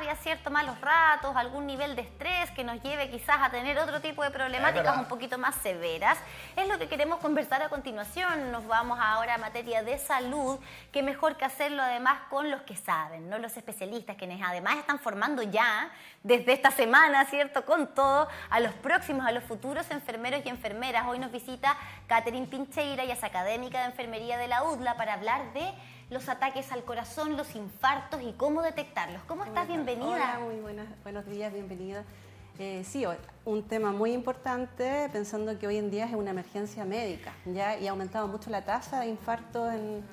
rabia, ¿cierto? Malos ratos, algún nivel de estrés que nos lleve quizás a tener otro tipo de problemáticas un poquito más severas. Es lo que queremos conversar a continuación. Nos vamos ahora a materia de salud, que mejor que hacerlo además con los que saben, ¿no? Los especialistas, quienes además están formando ya desde esta semana, ¿cierto? Con todo, a los próximos, a los futuros enfermeros y enfermeras. Hoy nos visita Catherine Pincheira, ella es académica de enfermería de la UDLA, para hablar de los ataques al corazón, los infartos y cómo detectarlos. ¿Cómo estás? Bienvenida. Hola, muy buenos días, bienvenida. Sí, un tema muy importante, pensando que hoy en día es una emergencia médica, ¿ya? Y ha aumentado mucho la tasa de infarto en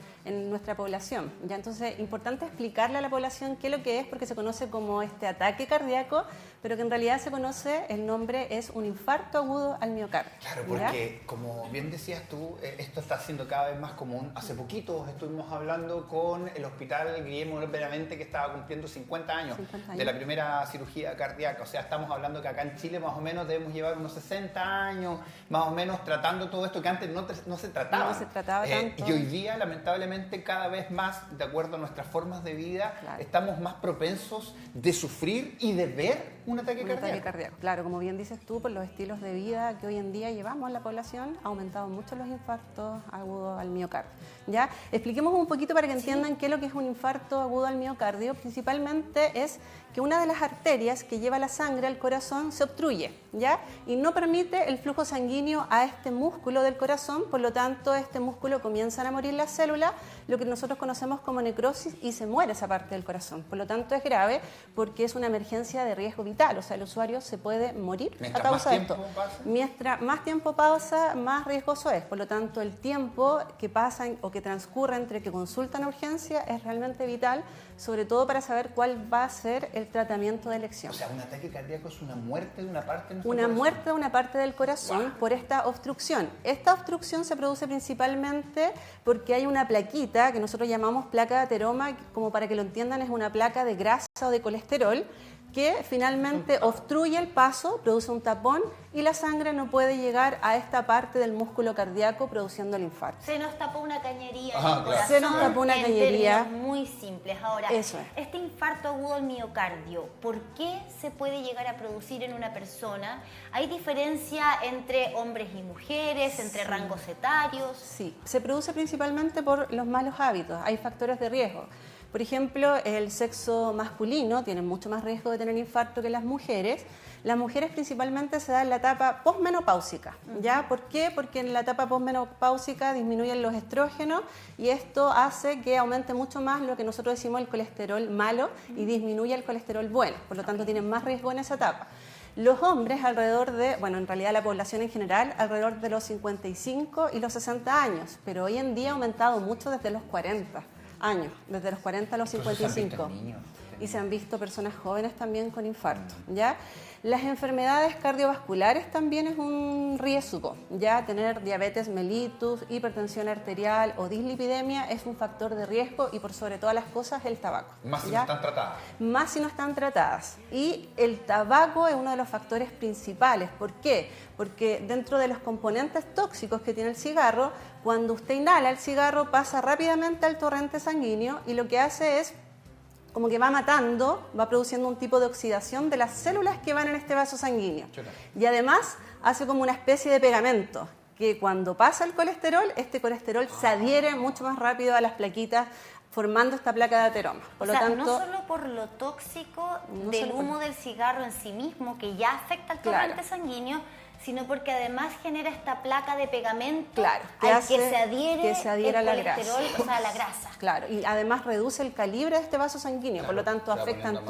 nuestra población, ¿ya? Entonces, importante explicarle a la población qué es lo que es, porque se conoce como este ataque cardíaco, pero que en realidad se conoce, el nombre es un infarto agudo al miocardio. Claro, porque como bien decías tú, esto está siendo cada vez más común. Hace poquito estuvimos hablando con el Hospital Guillermo Benavente, que estaba cumpliendo 50 años de la primera cirugía cardíaca. O sea, estamos hablando que acá en Chile más o menos debemos llevar unos 60 años, más o menos tratando todo esto que antes no se trataba. No se trataba tanto. Y hoy día, lamentablemente, cada vez más, de acuerdo a nuestras formas de vida, estamos más propensos de sufrir y de ver un ataque cardíaco. Claro, como bien dices tú, por los estilos de vida que hoy en día llevamos en la población, ha aumentado mucho los infartos agudos al miocardio. ¿Ya? Expliquemos un poquito para que entiendan qué es lo que es un infarto agudo al miocardio. Principalmente es que una de las arterias que lleva la sangre al corazón se obstruye, ¿ya? Y no permite el flujo sanguíneo a este músculo del corazón, por lo tanto, este músculo comienzan a morir las células, lo que nosotros conocemos como necrosis, y se muere esa parte del corazón. Por lo tanto, es grave porque es una emergencia de riesgo vital, o sea, el usuario se puede morir a causa de esto. Mientras más tiempo pasa, más riesgoso es. Por lo tanto, el tiempo que pasa o que transcurre entre que consultan a urgencia es realmente vital, sobre todo para saber cuál va a ser el tratamiento de elección. O sea, un ataque cardíaco es una muerte de una parte de nuestro corazón. Una muerte de una parte del corazón por esta obstrucción. Esta obstrucción se produce principalmente porque hay una plaquita que nosotros llamamos placa de ateroma, como para que lo entiendan, es una placa de grasa o de colesterol que finalmente obstruye el paso, produce un tapón y la sangre no puede llegar a esta parte del músculo cardíaco produciendo el infarto. Se nos tapó una cañería en el corazón. Se nos tapó una cañería. Muy simples. Ahora, eso es. Este infarto agudo al miocardio, ¿por qué se puede llegar a producir en una persona? ¿Hay diferencia entre hombres y mujeres, entre rangos etarios? Sí, se produce principalmente por los malos hábitos. Hay factores de riesgo. Por ejemplo, el sexo masculino tiene mucho más riesgo de tener infarto que las mujeres. Las mujeres principalmente se da en la etapa posmenopáusica, ¿ya? ¿Por qué? Porque en la etapa posmenopáusica disminuyen los estrógenos y esto hace que aumente mucho más lo que nosotros decimos el colesterol malo y disminuye el colesterol bueno. Por lo tanto, tienen más riesgo en esa etapa. Los hombres alrededor de, bueno, en realidad la población en general, alrededor de los 55 y los 60 años, pero hoy en día ha aumentado mucho desde los 40 años, desde los 40 a los 55. Y se han visto personas jóvenes también con infarto, ¿ya? Las enfermedades cardiovasculares también es un riesgo, ya tener diabetes mellitus, hipertensión arterial o dislipidemia es un factor de riesgo y por sobre todas las cosas el tabaco. Más si no están tratadas. Más si no están tratadas. Y el tabaco es uno de los factores principales. ¿Por qué? Porque dentro de los componentes tóxicos que tiene el cigarro, cuando usted inhala el cigarro pasa rápidamente al torrente sanguíneo y lo que hace es como que va matando, va produciendo un tipo de oxidación de las células que van en este vaso sanguíneo. Y además hace como una especie de pegamento, que cuando pasa el colesterol, este colesterol se adhiere mucho más rápido a las plaquitas, formando esta placa de ateroma. Por lo tanto, no solo por lo tóxico del humo del cigarro en sí mismo, que ya afecta al torrente sanguíneo, sino porque además genera esta placa de pegamento que se adhiere a la grasa. O sea, a la grasa. Claro, y además reduce el calibre de este vaso sanguíneo, por lo tanto afecta en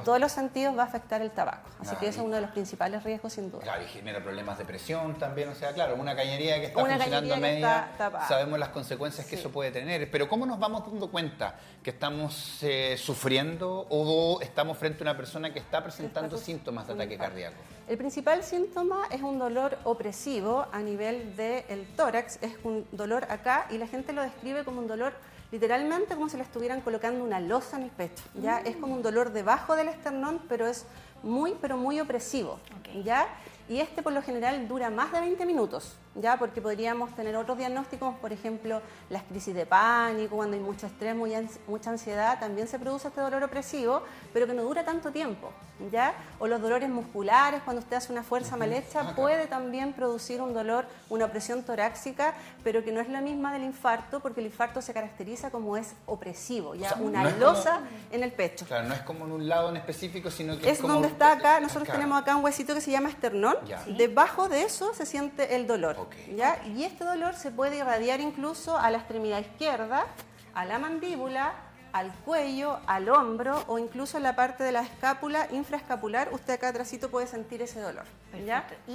todos los sentidos, va a afectar el tabaco. Así que ese es uno de los principales riesgos sin duda. Claro, y genera problemas de presión también, o sea, claro, una cañería que está funcionando a media, sabemos las consecuencias que eso puede tener, pero ¿cómo nos vamos dando cuenta que estamos sufriendo o estamos frente a una persona que está presentando síntomas de ataque cardíaco? El principal síntoma es un dolor opresivo a nivel del tórax, es un dolor acá y la gente lo describe como un dolor literalmente como si le estuvieran colocando una losa en el pecho. ¿Ya? Es como un dolor debajo del esternón, pero es muy, pero muy opresivo, Okay. ¿ya? Y este por lo general dura más de 20 minutos, ¿ya? Porque podríamos tener otros diagnósticos, por ejemplo, las crisis de pánico, cuando hay mucho estrés, mucha ansiedad, también se produce este dolor opresivo, pero que no dura tanto tiempo, ¿ya? O los dolores musculares, cuando usted hace una fuerza mal hecha, puede también producir un dolor, una opresión torácica, pero que no es la misma del infarto, porque el infarto se caracteriza como es opresivo, ¿ya? O sea, Una no es losa en el pecho. Claro, no es como en un lado en específico, sino que Es como... donde está acá, nosotros Claro. tenemos acá un huesito que se llama esternón, Ya. Sí. debajo de eso se siente el dolor, Ok. ¿ya? Y este dolor se puede irradiar incluso a la extremidad izquierda, a la mandíbula, al cuello, al hombro o incluso en la parte de la escápula infraescapular. Usted acá atrásito puede sentir ese dolor, ¿ya? Perfecto.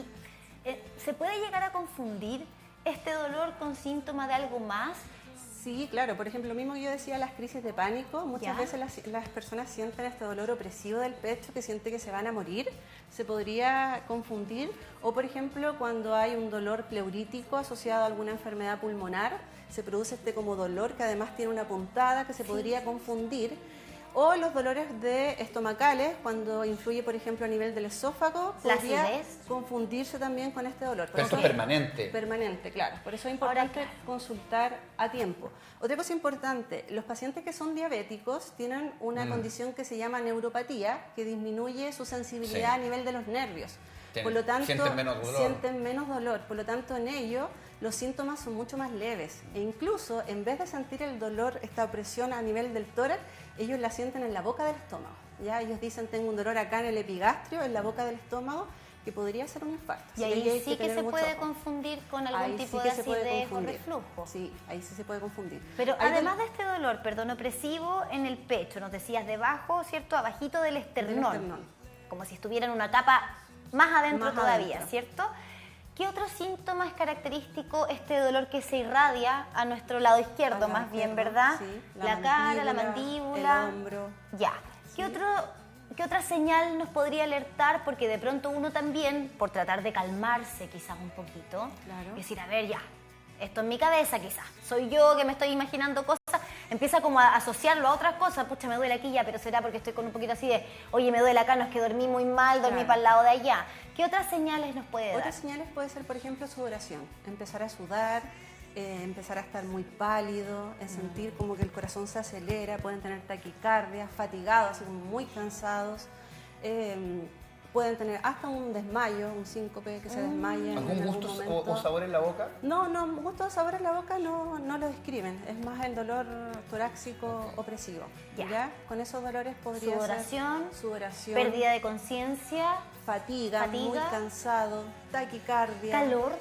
¿Y se puede llegar a confundir este dolor con síntomas de algo más? Sí, claro. Por ejemplo, lo mismo que yo decía, las crisis de pánico, muchas Ya. veces las personas sienten este dolor opresivo del pecho, que siente que se van a morir, se podría confundir. O, por ejemplo, cuando hay un dolor pleurítico asociado a alguna enfermedad pulmonar, se produce este como dolor que además tiene una puntada que se podría confundir. O los dolores estomacales, cuando influye, por ejemplo, a nivel del esófago, La podría acidez. confundirse también con este dolor. Pero esto es permanente. Permanente, claro. Por eso es Ahora, importante consultar a tiempo. Otra cosa importante, los pacientes que son diabéticos tienen una condición que se llama neuropatía, que disminuye su sensibilidad Sí. a nivel de los nervios. Tienen- Por lo tanto, sienten menos dolor. sienten menos dolor. Por lo tanto, en ello los síntomas son mucho más leves. E incluso, en vez de sentir el dolor, esta opresión a nivel del tórax, ellos la sienten en la boca del estómago. ¿Ya? Ellos dicen, tengo un dolor acá en el epigastrio, en la boca del estómago, que podría ser un infarto. Y Así ahí hay sí que tener se mucho puede ojo. confundir con algún Ahí tipo sí de que se puede acidez o confundir. reflujo. Sí, ahí sí se puede confundir. Pero Hay además de este dolor, perdón, opresivo en el pecho, nos decías debajo, ¿cierto? Abajito del esternón. esternón. Como si estuviera en una capa más adentro Más todavía, adentro. ¿cierto? ¿Qué otro síntoma es característico este dolor que se irradia a nuestro lado izquierdo, Al lado más bien, izquierdo, verdad? sí. La cara, la mandíbula. el hombro. Ya. ¿Qué otra señal nos podría alertar? Porque de pronto uno también, por tratar de calmarse quizás un poquito, Claro. decir, a ver, ya, esto en mi cabeza quizás, soy yo que me estoy imaginando cosas, empieza como a asociarlo a otras cosas, pucha, me duele aquí ya, pero será porque estoy con un poquito así de, oye, me duele acá, no es que dormí muy mal, dormí Claro. para el lado de allá. ¿Qué otras señales nos puede dar? Otras señales puede ser, por ejemplo, sudoración. Empezar a sudar, empezar a estar muy pálido, sentir como que el corazón se acelera, pueden tener taquicardia, fatigados, así como muy cansados. Pueden tener hasta un desmayo, un síncope que se desmaye. en ¿Algún gusto momento. o sabor en la boca? No, gusto o sabor en la boca no lo describen. Es más el dolor torácico opresivo. Ya. ¿Ya? Con esos dolores podría Sudoración, ser sudoración, pérdida de conciencia, fatiga, muy cansado, taquicardia. calor.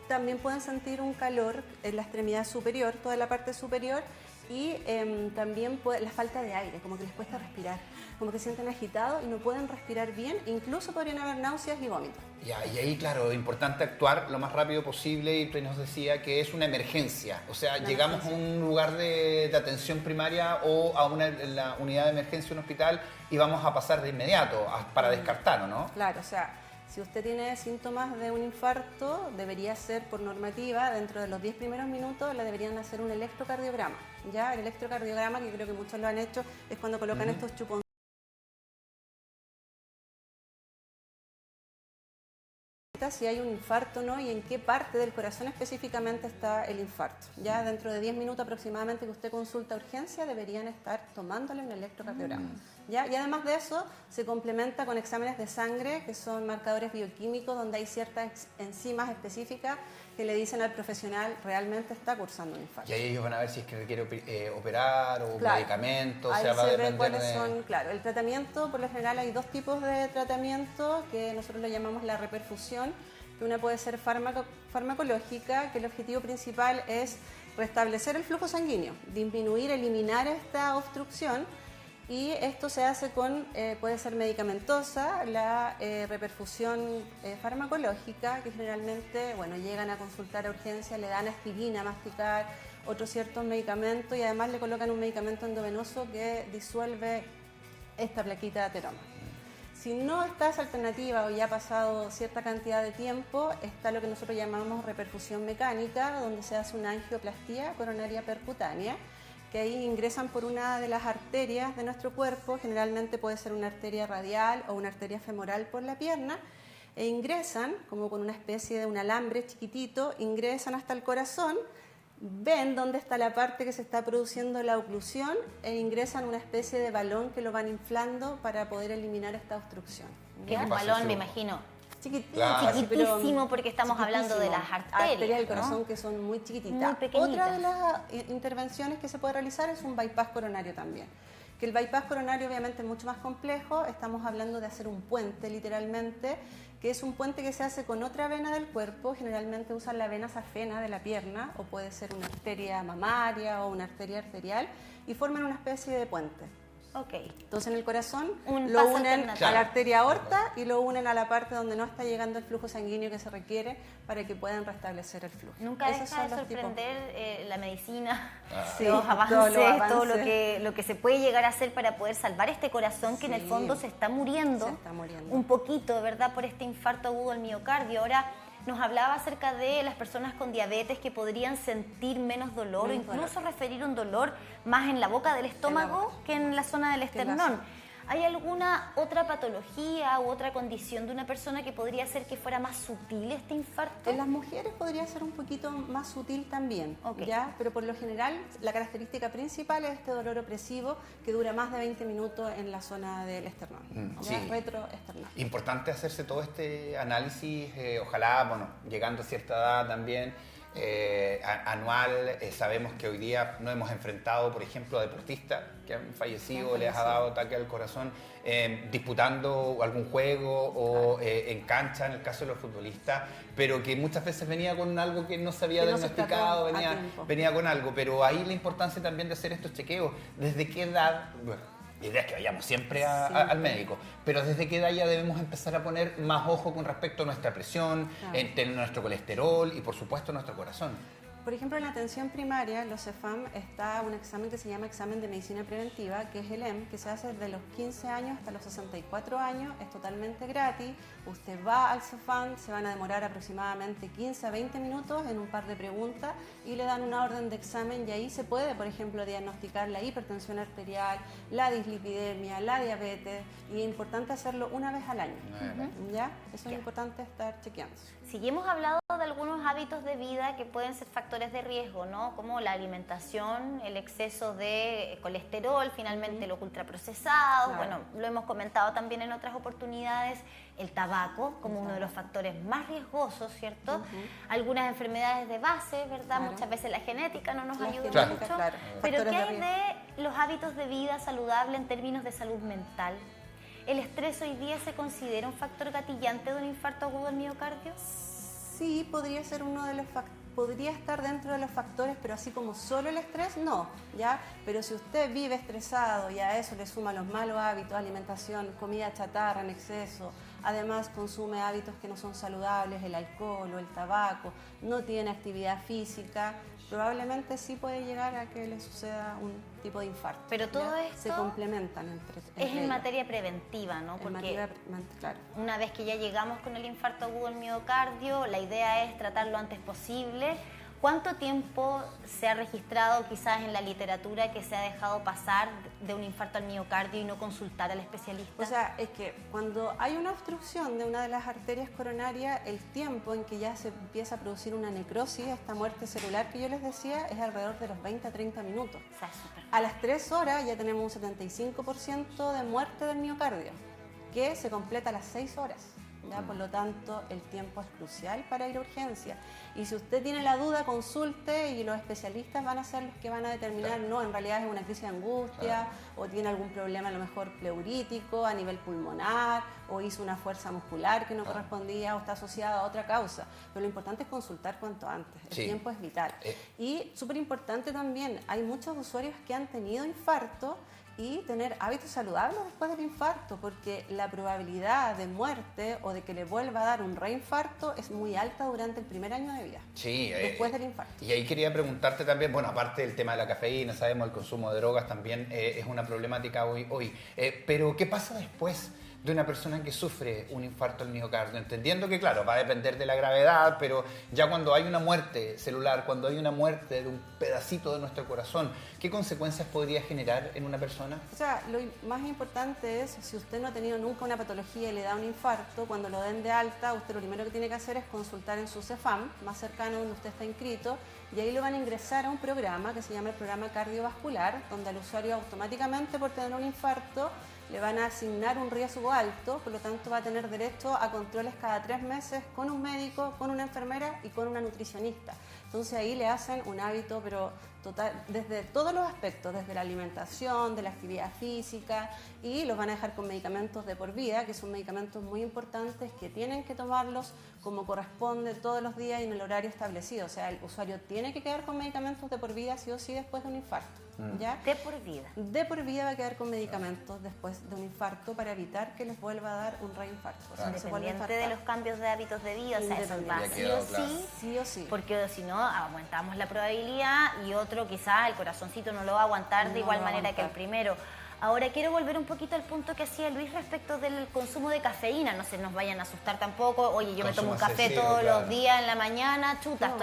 También pueden sentir un calor en la extremidad superior, toda la parte superior, y también la falta de aire, como que les cuesta respirar, como que se sienten agitados y no pueden respirar bien, incluso podrían haber náuseas y vómitos. Ya, y ahí, claro, es importante actuar lo más rápido posible y usted nos decía que es una emergencia. O sea, llegamos a un lugar de atención primaria o a la unidad de emergencia de un hospital y vamos a pasar de inmediato para descartarlo, ¿no? Claro, o sea, si usted tiene síntomas de un infarto, debería ser por normativa, dentro de los 10 primeros minutos le deberían hacer un electrocardiograma. Ya, el electrocardiograma, que creo que muchos lo han hecho, es cuando colocan estos chuponcitos. Si hay un infarto o no y en qué parte del corazón específicamente está el infarto. Ya dentro de 10 minutos aproximadamente que usted consulta urgencia deberían estar tomándole un electrocardiograma. ¿Ya? Y además de eso se complementa con exámenes de sangre que son marcadores bioquímicos donde hay ciertas enzimas específicas que le dicen al profesional realmente está cursando un infarto. Y ahí ellos van a ver si es que requiere operar o Claro. medicamentos, o Ahí sea, va a se ve depender cuáles de... son, claro, el tratamiento, por lo general hay dos tipos de tratamiento que nosotros lo llamamos la reperfusión, que una puede ser farmacológica, que el objetivo principal es restablecer el flujo sanguíneo, disminuir, eliminar esta obstrucción, y esto se hace con, puede ser medicamentosa, la reperfusión farmacológica, que generalmente, bueno, llegan a consultar a urgencia, le dan aspirina a masticar, otros ciertos medicamentos y además le colocan un medicamento endovenoso que disuelve esta plaquita de ateroma. Si no está esa alternativa o ya ha pasado cierta cantidad de tiempo, está lo que nosotros llamamos reperfusión mecánica, donde se hace una angioplastía coronaria percutánea, que ahí ingresan por una de las arterias de nuestro cuerpo, generalmente puede ser una arteria radial o una arteria femoral por la pierna, e ingresan, como con una especie de un alambre chiquitito, ingresan hasta el corazón, ven dónde está la parte que se está produciendo la oclusión e ingresan una especie de balón que lo van inflando para poder eliminar esta obstrucción. Que es un balón, me imagino, chiquitísimo, porque estamos hablando de las arterias del corazón, ¿no? Que son muy chiquititas. Muy pequeñitas. Otra de las intervenciones que se puede realizar es un bypass coronario también. Que el bypass coronario obviamente es mucho más complejo, estamos hablando de hacer un puente literalmente, que es un puente que se hace con otra vena del cuerpo, generalmente usan la vena safena de la pierna, o puede ser una arteria mamaria o una arteria arterial, y forman una especie de puente. Okay. Entonces en el corazón un lo unen a la arteria aorta y lo unen a la parte donde no está llegando el flujo sanguíneo que se requiere para que puedan restablecer el flujo. Nunca deja de sorprender la medicina, sí, los avances, todo lo que se puede llegar a hacer para poder salvar este corazón que en el fondo se está muriendo un poquito, ¿verdad? Por este infarto agudo al miocardio. Ahora nos hablaba acerca de las personas con diabetes que podrían sentir menos dolor o incluso referir un dolor más en la boca del estómago que en la zona del esternón. ¿Hay alguna otra patología u otra condición de una persona que podría hacer que fuera más sutil este infarto? En las mujeres podría ser un poquito más sutil también, ¿ya? Pero por lo general la característica principal es este dolor opresivo que dura más de 20 minutos en la zona del esternón, retroesternal. Importante hacerse todo este análisis, ojalá, bueno, llegando a cierta edad también, anual. Sabemos que hoy día no hemos enfrentado, por ejemplo, a deportistas que han fallecido, les ha dado ataque al corazón disputando algún juego o en cancha, en el caso de los futbolistas, pero que muchas veces venía con algo que no se había diagnosticado, venía con algo, pero ahí la importancia también de hacer estos chequeos. ¿Desde qué edad? Bueno, la idea es que vayamos siempre al médico, pero ¿desde qué edad ya debemos empezar a poner más ojo con respecto a nuestra presión, nuestro colesterol y por supuesto nuestro corazón? Por ejemplo, en la atención primaria, los CEFAM, está un examen que se llama examen de medicina preventiva, que es el EM, que se hace desde los 15 años hasta los 64 años, es totalmente gratis. Usted va al CEFAM, se van a demorar aproximadamente 15 a 20 minutos en un par de preguntas y le dan una orden de examen y ahí se puede, por ejemplo, diagnosticar la hipertensión arterial, la dislipidemia, la diabetes, y es importante hacerlo una vez al año. ¿Ya? Eso es importante estar chequeando. Sí, hemos hablado de algunos hábitos de vida que pueden ser factores de riesgo, ¿no? Como la alimentación, el exceso de colesterol, finalmente los ultraprocesados, bueno, lo hemos comentado también en otras oportunidades, el tabaco como uno de los factores más riesgosos, ¿cierto? Algunas enfermedades de base, ¿verdad? Muchas veces la genética no nos ayuda mucho. Pero ¿qué hay de los hábitos de vida saludable en términos de salud mental? ¿El estrés hoy día se considera un factor gatillante de un infarto agudo al miocardio? Sí, podría ser uno de los podría estar dentro de los factores, pero así como solo el estrés, no, ¿ya? Pero si usted vive estresado y a eso le suma los malos hábitos, alimentación, comida chatarra en exceso, además consume hábitos que no son saludables, el alcohol o el tabaco, no tiene actividad física, probablemente sí puede llegar a que le suceda un tipo de infarto. Pero todo esto se complementan entre es en materia preventiva, ¿no? Porque una vez que ya llegamos con el infarto agudo al miocardio, la idea es tratar lo antes posible. ¿Cuánto tiempo se ha registrado quizás en la literatura que se ha dejado pasar de un infarto al miocardio y no consultar al especialista? O sea, es que cuando hay una obstrucción de una de las arterias coronarias, el tiempo en que ya se empieza a producir una necrosis, esta muerte celular que yo les decía, es alrededor de los 20 a 30 minutos. O sea, a las 3 horas ya tenemos un 75% de muerte del miocardio, que se completa a las 6 horas. ¿Ya? Por lo tanto, el tiempo es crucial para ir a urgencia. Y si usted tiene la duda, consulte y los especialistas van a ser los que van a determinar, no, en realidad es una crisis de angustia o tiene algún problema a lo mejor pleurítico a nivel pulmonar o hizo una fuerza muscular que no correspondía o está asociada a otra causa. Pero lo importante es consultar cuanto antes. El tiempo es vital. Y súper importante también, hay muchos usuarios que han tenido infarto y tener hábitos saludables después del infarto, porque la probabilidad de muerte o de que le vuelva a dar un reinfarto es muy alta durante el primer año de vida, después del infarto. Y ahí quería preguntarte también, bueno, aparte del tema de la cafeína, sabemos el consumo de drogas también es una problemática hoy. Pero ¿qué pasa después de una persona que sufre un infarto al miocardio? Entendiendo que, claro, va a depender de la gravedad, pero ya cuando hay una muerte celular, cuando hay una muerte de un pedacito de nuestro corazón, ¿qué consecuencias podría generar en una persona? O sea, lo más importante es, si usted no ha tenido nunca una patología y le da un infarto, cuando lo den de alta, usted lo primero que tiene que hacer es consultar en su CEFAM, más cercano donde usted está inscrito, y ahí lo van a ingresar a un programa que se llama el programa cardiovascular, donde al usuario automáticamente por tener un infarto le van a asignar un riesgo alto, por lo tanto va a tener derecho a controles cada 3 meses con un médico, con una enfermera y con una nutricionista. Entonces ahí le hacen un hábito, pero total, desde todos los aspectos, desde la alimentación, de la actividad física, y los van a dejar con medicamentos de por vida, que son medicamentos muy importantes que tienen que tomarlos como corresponde todos los días y en el horario establecido. O sea, el usuario tiene que quedar con medicamentos de por vida sí o sí después de un infarto. ¿Ya? De por vida. De por vida va a quedar con medicamentos después de un infarto para evitar que les vuelva a dar un reinfarto. O sea, Independiente de los cambios de hábitos de vida, o sea, eso va sí o sí. Porque si no, aumentamos la probabilidad y otro quizás el corazoncito no lo va a aguantar de igual manera que el primero. Ahora quiero volver un poquito al punto que hacía Luis respecto del consumo de cafeína. No se nos vayan a asustar tampoco. Oye, yo me tomo un café todos los días en la mañana, chuta,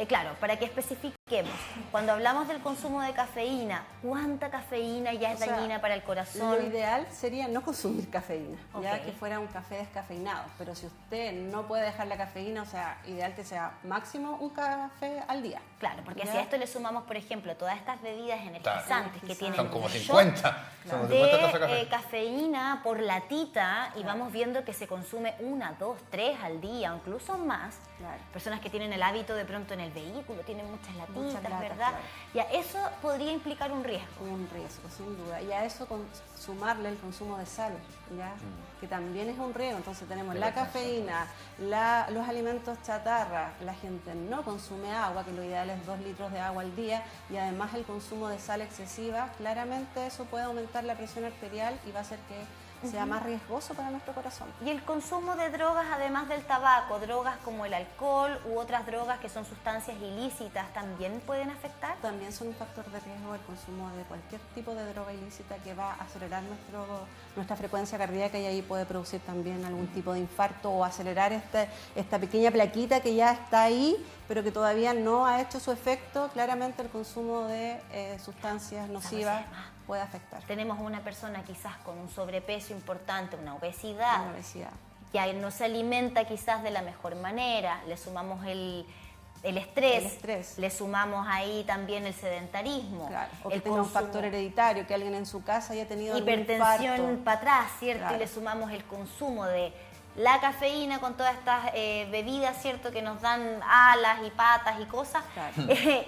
claro, para que especifiquemos. Cuando hablamos del consumo de cafeína, ¿cuánta cafeína ya es dañina para el corazón? Lo ideal sería no consumir cafeína, ya que fuera un café descafeinado. Pero si usted no puede dejar la cafeína, o sea, ideal que sea máximo un café al día. Claro, porque si a esto le sumamos, por ejemplo, todas estas bebidas energizantes que tienen... Son como 50. De cafeína por latita y vamos viendo que se consume 1, 2, 3 al día o incluso más. Personas que tienen el hábito de pronto en el vehículo, tienen muchas latitas, ¿verdad? Y a eso podría implicar un riesgo. Un riesgo, sin duda. Y a eso sumarle el consumo de sal, ¿ya? Que también es un riesgo. Entonces tenemos la cafeína, los alimentos chatarra, la gente no consume agua, que lo ideal es 2 litros de agua al día, y además el consumo de sal excesiva, claramente eso puede aumentar la presión arterial y va a hacer que sea más riesgoso para nuestro corazón. Y el consumo de drogas, además del tabaco, drogas como el alcohol u otras drogas que son sustancias ilícitas, ¿también pueden afectar? También son un factor de riesgo el consumo de cualquier tipo de droga ilícita que va a acelerar nuestra frecuencia cardíaca y ahí puede producir también algún tipo de infarto o acelerar esta pequeña plaquita que ya está ahí, pero que todavía no ha hecho su efecto. Claramente el consumo de sustancias nocivas puede afectar. Tenemos una persona quizás con un sobrepeso importante, una obesidad. Que no se alimenta quizás de la mejor manera, le sumamos el estrés, le sumamos ahí también el sedentarismo. Claro, o que tenga un factor hereditario, que alguien en su casa haya tenido hipertensión para atrás, ¿cierto? Claro. Y le sumamos el consumo de la cafeína con todas estas bebidas, ¿cierto? Que nos dan alas y patas y cosas,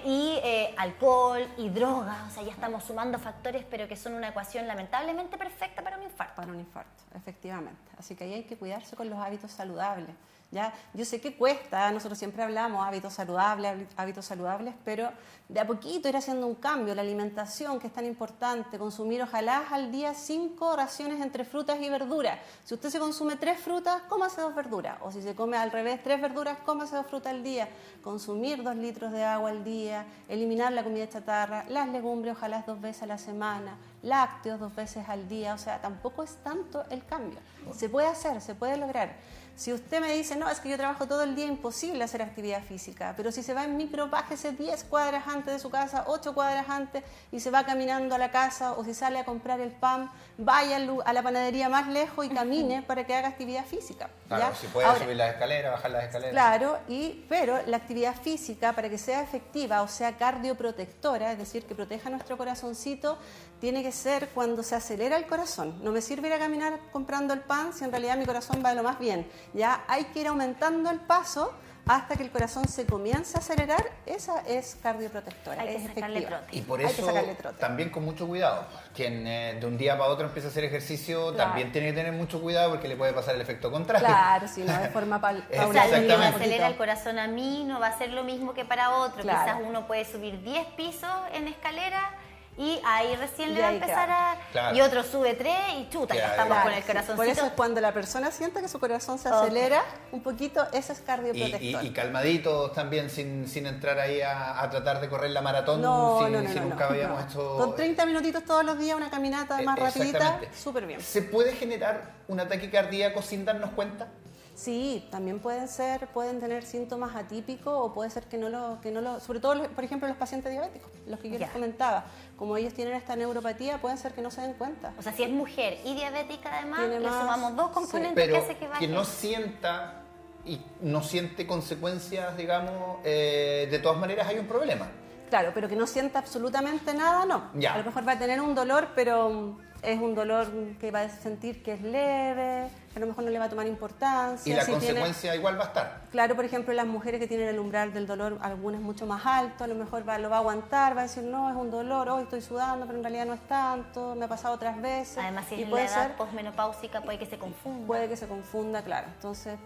y alcohol y drogas, o sea, ya estamos sumando factores, pero que son una ecuación lamentablemente perfecta para un infarto. Para un infarto, efectivamente. Así que ahí hay que cuidarse con los hábitos saludables. ¿Ya? Yo sé que cuesta, nosotros siempre hablamos hábitos saludables, pero de a poquito ir haciendo un cambio, la alimentación que es tan importante, consumir ojalá al día 5 raciones entre frutas y verduras. Si usted se consume 3 frutas, cómase 2 verduras, o si se come al revés 3 verduras, cómase 2 frutas al día, consumir 2 litros de agua al día, eliminar la comida chatarra, las legumbres ojalá 2 veces a la semana, lácteos 2 veces al día, o sea, tampoco es tanto el cambio. Se puede hacer, se puede lograr. Si usted me dice, no, es que yo trabajo todo el día, imposible hacer actividad física, pero si se va en micro, bájese 10 cuadras antes de su casa, 8 cuadras antes, y se va caminando a la casa, o si sale a comprar el pan, vaya a la panadería más lejos y camine para que haga actividad física. Claro, ¿ya? Si puede subir las escaleras, bajar las escaleras. Claro, pero la actividad física, para que sea efectiva o sea cardioprotectora, es decir, que proteja nuestro corazoncito, tiene que ser cuando se acelera el corazón. No me sirve ir a caminar comprando el pan si en realidad mi corazón va de lo más bien. Ya hay que ir aumentando el paso hasta que el corazón se comience a acelerar. Esa es cardioprotectora, hay que sacarle trote. Y por eso también con mucho cuidado. Quien de un día para otro empieza a hacer ejercicio también tiene que tener mucho cuidado porque le puede pasar el efecto contrario. Claro, si no, de forma paulatina. Exactamente. Si acelera el corazón a mí, no va a ser lo mismo que para otro. Quizás uno puede subir 10 pisos en escalera y ahí recién le Y va a ahí, empezar a... Claro. Y otro sube 3 y chuta, ya estamos con el corazoncito. Por eso es cuando la persona siente que su corazón se acelera un poquito, eso es cardioprotector. Y calmaditos también, sin entrar ahí a tratar de correr la maratón, No, si nunca habíamos hecho... Con 30 minutitos todos los días, una caminata más rapidita, Exactamente. súper bien. ¿Se puede generar un ataque cardíaco sin darnos cuenta? Sí, también pueden tener síntomas atípicos o puede ser que no lo, sobre todo, por ejemplo, los pacientes diabéticos, los que yo les comentaba, como ellos tienen esta neuropatía, pueden ser que no se den cuenta. O sea, si es mujer y diabética además, Tiene le más, sumamos dos componentes Pero que hace que baje. que no sienta y no siente consecuencias, digamos, de todas maneras hay un problema. Claro, pero que no sienta absolutamente nada, no. Ya. A lo mejor va a tener un dolor, pero es un dolor que va a sentir que es leve, que a lo mejor no le va a tomar importancia. Y la Si consecuencia igual va a estar. Claro, por ejemplo, las mujeres que tienen el umbral del dolor, algunas mucho más alto, a lo mejor lo va a aguantar, va a decir, no, es un dolor, hoy estoy sudando, pero en realidad no es tanto, me ha pasado otras veces. Además, si Y es en la puede edad ser- posmenopáusica, puede que se confunda. Puede que se confunda, claro. Entonces,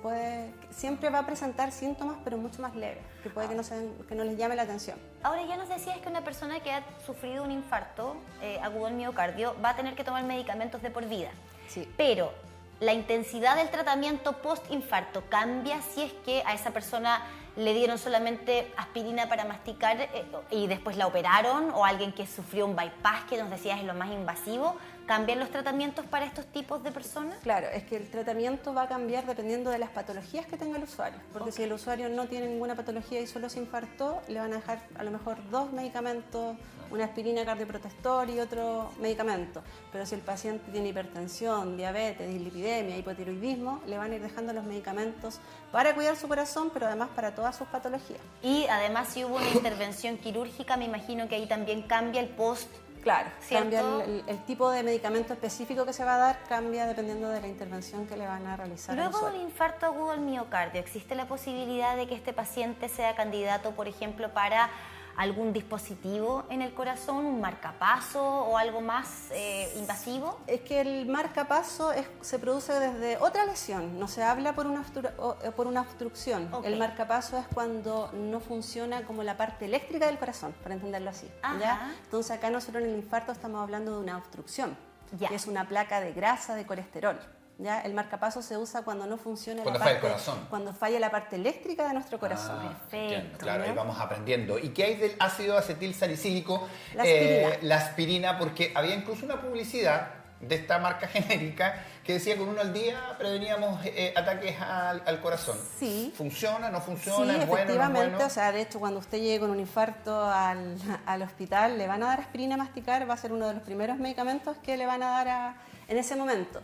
siempre va a presentar síntomas, pero mucho más leves, que puede que no les llame la atención. Ahora, ya nos decías que una persona que ha sufrido un infarto agudo al miocardio va a tener que tomar medicamentos de por vida. Sí. Pero la intensidad del tratamiento post-infarto cambia si es que a esa persona le dieron solamente aspirina para masticar y después la operaron, o alguien que sufrió un bypass, que nos decías es lo más invasivo. ¿Cambian los tratamientos para estos tipos de personas? Claro, es que el tratamiento va a cambiar dependiendo de las patologías que tenga el usuario. Porque si el usuario no tiene ninguna patología y solo se infartó, le van a dejar a lo mejor 2 medicamentos, una aspirina cardioprotector y otro medicamento. Pero si el paciente tiene hipertensión, diabetes, dislipidemia, hipotiroidismo, le van a ir dejando los medicamentos para cuidar su corazón, pero además para todas sus patologías. Y además, si hubo una intervención quirúrgica, me imagino que ahí también cambia el post. Claro, ¿Cierto? cambia el tipo de medicamento específico que se va a dar, cambia dependiendo de la intervención que le van a realizar al Luego de usuario. un infarto agudo al miocardio, ¿existe la posibilidad de que este paciente sea candidato, por ejemplo, para algún dispositivo en el corazón, un marcapaso o algo más invasivo? Es que el marcapaso se produce desde otra lesión, no se habla por una obstrucción. Ok. El marcapaso es cuando no funciona como la parte eléctrica del corazón, para entenderlo así. Ajá. ¿Ya? Entonces acá nosotros en el infarto estamos hablando de una obstrucción, Ya. que es una placa de grasa, de colesterol. ¿Ya? El marcapaso se usa cuando no funciona Cuando la falla el parte, corazón. cuando falla la parte eléctrica de nuestro corazón. Perfecto, Entiendo, claro, ¿ya? ahí vamos aprendiendo. ¿Y qué hay del ácido acetil salicílico? La aspirina. La aspirina, porque había incluso una publicidad de esta marca genérica que decía con uno al día preveníamos ataques al corazón. Sí. ¿Funciona, no Sí, funciona? ¿Es bueno, no es efectivamente, bueno? o sea, de hecho cuando usted llegue con un infarto al hospital, le van a dar aspirina a masticar, va a ser uno de los primeros medicamentos que le van a dar en ese momento.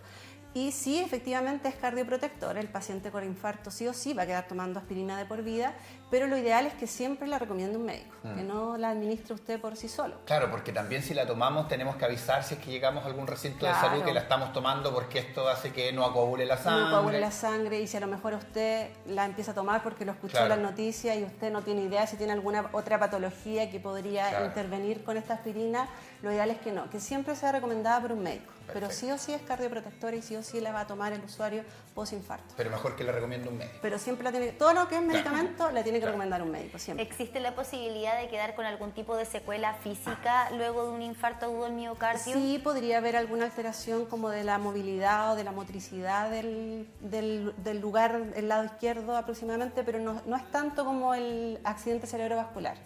Y sí, efectivamente es cardioprotector, el paciente con infarto sí o sí va a quedar tomando aspirina de por vida, pero lo ideal es que siempre la recomiende un médico, que no la administre usted por sí solo. Claro, porque también si la tomamos tenemos que avisar si es que llegamos a algún recinto de Claro. salud que la estamos tomando, porque esto hace que no coagule la sangre. No coagule la sangre, y si a lo mejor usted la empieza a tomar porque lo escuchó Claro. en las noticias y usted no tiene idea si tiene alguna otra patología que podría Claro. intervenir con esta aspirina, lo ideal es que no, que siempre sea recomendada por un médico. Pero Perfecto. sí o sí es cardioprotectora y sí o sí la va a tomar el usuario post-infarto. Pero mejor que le recomiende un médico. Pero siempre todo lo que es medicamento la tiene que Claro. recomendar un médico, siempre. ¿Existe la posibilidad de quedar con algún tipo de secuela física luego de un infarto agudo al miocardio? Sí, podría haber alguna alteración como de la movilidad o de la motricidad del lugar, el lado izquierdo aproximadamente, pero no es tanto como el accidente cerebrovascular.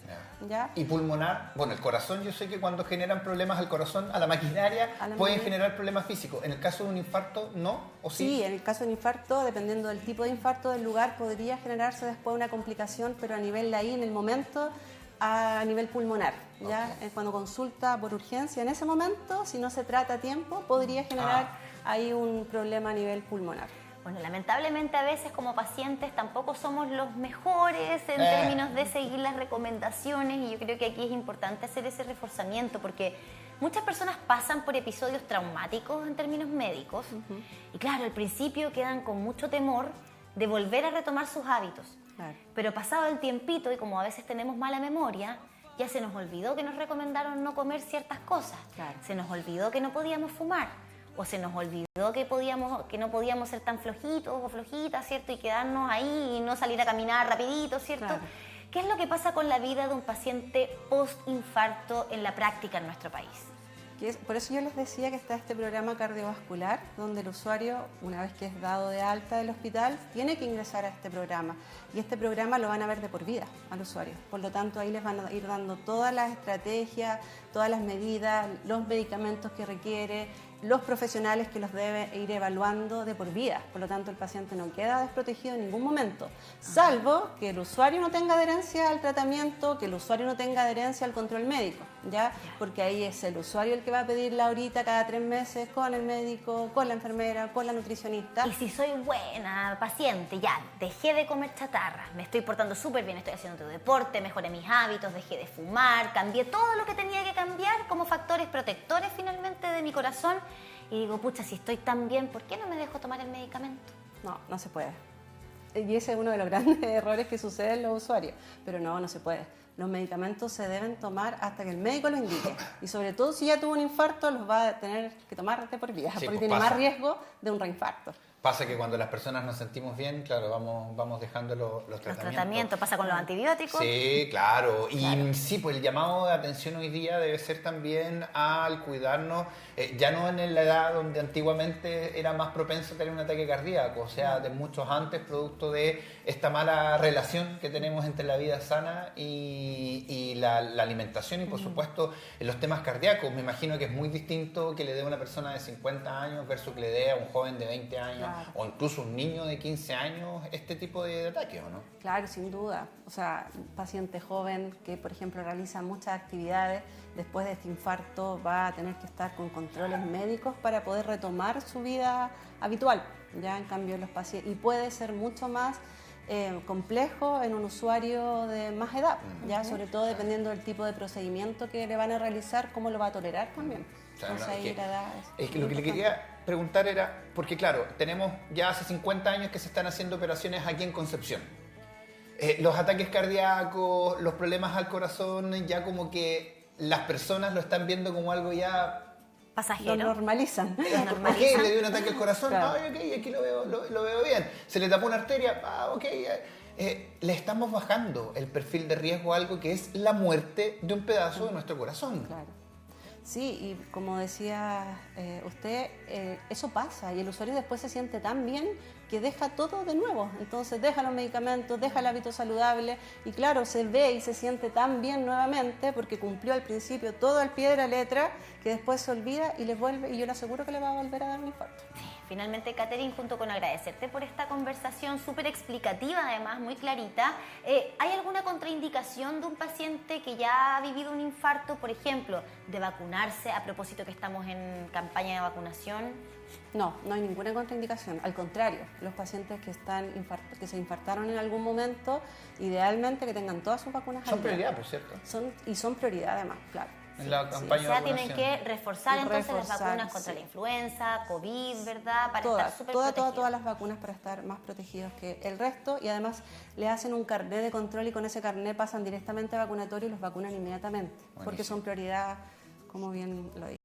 ¿Ya? Y pulmonar, bueno, el corazón, yo sé que cuando generan problemas al corazón, a la maquinaria, A la pueden maquinaria. generar problemas físicos. En el caso de un infarto, ¿no? ¿O sí? Sí, en el caso de un infarto, dependiendo del tipo de infarto del lugar, podría generarse después una complicación, pero a nivel de ahí, en el momento, a nivel pulmonar. ¿Ya? Cuando consulta por urgencia, en ese momento, si no se trata a tiempo, podría generar ahí un problema a nivel pulmonar. Bueno, lamentablemente a veces como pacientes tampoco somos los mejores en términos de seguir las recomendaciones, y yo creo que aquí es importante hacer ese reforzamiento porque muchas personas pasan por episodios traumáticos en términos médicos y claro, al principio quedan con mucho temor de volver a retomar sus hábitos. Claro. Pero pasado el tiempito, y como a veces tenemos mala memoria, ya se nos olvidó que nos recomendaron no comer ciertas cosas. Claro. Se nos olvidó que no podíamos fumar. O se nos olvidó que no podíamos ser tan flojitos o flojitas, ¿cierto? Y quedarnos ahí y no salir a caminar rapidito, ¿cierto? Claro. ¿Qué es lo que pasa con la vida de un paciente post-infarto en la práctica en nuestro país? Por eso yo les decía que está este programa cardiovascular, donde el usuario, una vez que es dado de alta del hospital, tiene que ingresar a este programa. Y este programa lo van a ver de por vida al usuario. Por lo tanto, ahí les van a ir dando todas las estrategias, todas las medidas, los medicamentos que requiere, los profesionales que los debe ir evaluando de por vida. Por lo tanto, el paciente no queda desprotegido en ningún momento, salvo que el usuario no tenga adherencia al tratamiento, que el usuario no tenga adherencia al control médico, ¿ya? Porque ahí es el usuario el que va a pedir la horita cada 3 meses con el médico, con la enfermera, con la nutricionista. Y si soy buena paciente, ya dejé de comer chatarra, me estoy portando súper bien, estoy haciendo deporte, mejoré mis hábitos, dejé de fumar, cambié todo lo que tenía que cambiar como factores protectores finalmente de mi corazón. Y digo, pucha, si estoy tan bien, ¿por qué no me dejo tomar el medicamento? No, no se puede. Y ese es uno de los grandes errores que sucede en los usuarios. Pero no se puede. Los medicamentos se deben tomar hasta que el médico lo indique. Y sobre todo si ya tuvo un infarto, los va a tener que tomar de por vida, sí, porque tiene más riesgo de un reinfarto. Pasa que cuando las personas nos sentimos bien, claro, vamos dejando los tratamientos. Los tratamientos, pasa con los antibióticos. Sí, claro. Y sí, pues el llamado de atención hoy día debe ser también al cuidarnos, ya no en la edad donde antiguamente era más propenso a tener un ataque cardíaco, o sea, de muchos antes, producto de esta mala relación que tenemos entre la vida sana y la alimentación y, por supuesto, los temas cardíacos. Me imagino que es muy distinto que le dé a una persona de 50 años versus que le dé a un joven de 20 años. Claro. O incluso un niño de 15 años este tipo de ataque, ¿o no? Claro, sin duda. O sea, un paciente joven que, por ejemplo, realiza muchas actividades, después de este infarto va a tener que estar con controles médicos para poder retomar su vida habitual. Ya, en cambio, los pacientes... Y puede ser mucho más complejo en un usuario de más edad, ya, sobre todo dependiendo del tipo de procedimiento que le van a realizar, cómo lo va a tolerar también. O sea, no, es que lo que le quería preguntar era, porque claro, tenemos ya hace 50 años que se están haciendo operaciones aquí en Concepción. Los ataques cardíacos, los problemas al corazón, ya como que las personas lo están viendo como algo ya... pasajero. Lo normalizan. Ok, le dio un ataque al corazón, claro. Ok, aquí lo veo bien. Se le tapó una arteria, ok. Le estamos bajando el perfil de riesgo a algo que es la muerte de un pedazo de nuestro corazón. Claro. Sí, y como decía usted, eso pasa y el usuario después se siente tan bien que deja todo de nuevo. Entonces deja los medicamentos, deja el hábito saludable y claro, se ve y se siente tan bien nuevamente porque cumplió al principio todo al pie de la letra que después se olvida y les vuelve, y yo le aseguro que le va a volver a dar un infarto. Finalmente, Catherine, junto con agradecerte por esta conversación súper explicativa, además muy clarita, ¿hay alguna contraindicación de un paciente que ya ha vivido un infarto, por ejemplo, de vacunarse, a propósito que estamos en campaña de vacunación? No, no hay ninguna contraindicación. Al contrario, los pacientes que se infartaron en algún momento, idealmente que tengan todas sus vacunas. Son prioridad, por cierto. Son prioridad además, claro. En la campaña de vacunación. Tienen que reforzar entonces las vacunas contra sí. la influenza, COVID, ¿verdad? Para todas, estar súper protegidos. Todas las vacunas para estar más protegidos que el resto, y además le hacen un carnet de control y con ese carnet pasan directamente a vacunatorio y los vacunan inmediatamente. Buenísimo. Porque son prioridad, como bien lo dije.